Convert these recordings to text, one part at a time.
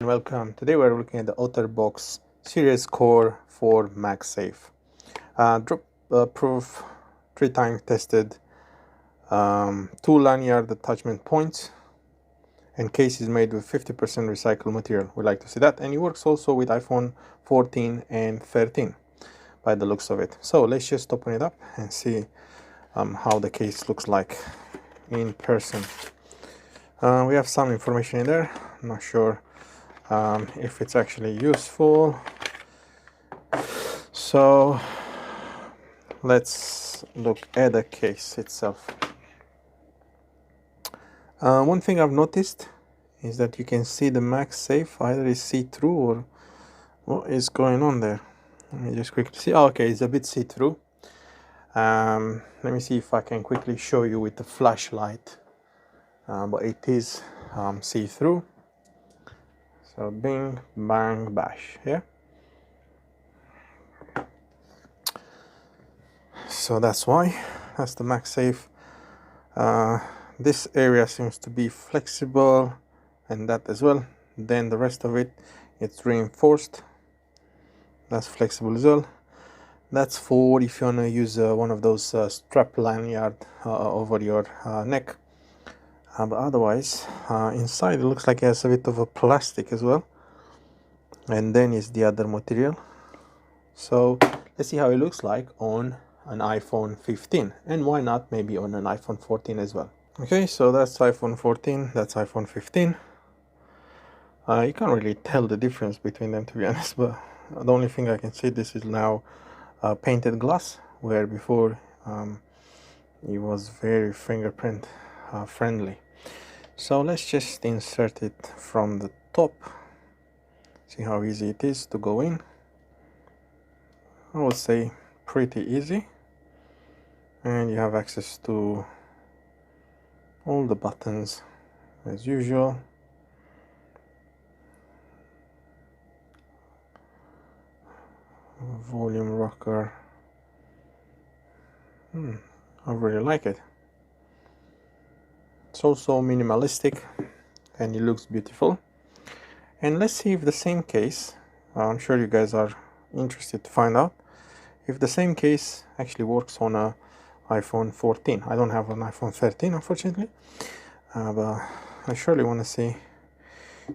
Welcome. Today we're looking at the OtterBox Series Core for MagSafe. Drop proof, 3-time tested, 2 lanyard attachment points, and case is made with 50% recycled material. We like to see that, and it works also with iPhone 14 and 13 by the looks of it. So let's just open it up and see how the case looks like in person. We have some information in there. I'm not sure if it's actually useful, so let's look at the case itself. One thing I've noticed is that you can see the MagSafe either is see-through or what is going on there. Let me just quickly see. Oh, okay, it's a bit see-through. Let me see if I can quickly show you with the flashlight, but it is see-through. So bing, bang, bash, yeah. So that's why, that's the MagSafe. This area seems to be flexible, and that as well. Then the rest of it, it's reinforced. That's flexible as well. That's for if you want to use one of those strap lanyard over your neck. But otherwise, inside it looks like it has a bit of a plastic as well, and then is the other material. So let's see how it looks like on an iPhone 15, and why not maybe on an iPhone 14 as well. Okay, so that's iPhone 14, that's iPhone 15. You can't really tell the difference between them, to be honest, but the only thing I can see, this is now painted glass, where before it was very fingerprint friendly. So let's just insert it from the top, see how easy it is to go in. I would say pretty easy, and you have access to all the buttons as usual. Volume rocker. I really like it. It's also minimalistic and it looks beautiful. And let's see if the same case, I'm sure you guys are interested to find out if the same case actually works on a iPhone 14. I don't have an iPhone 13, unfortunately, but I surely want to see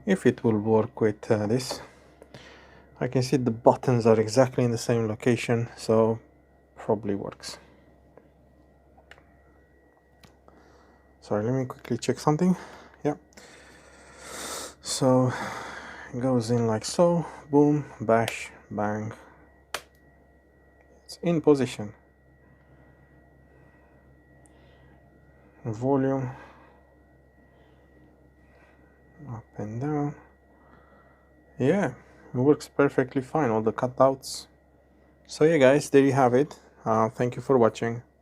if it will work with this. I can see the buttons are exactly in the same location, so probably works. Sorry, let me quickly check something. Yeah, so it goes in like so, boom, bash, bang. It's in position. Volume up and down. Yeah, it works perfectly fine, all the cutouts. So yeah guys, there you have it. Thank you for watching.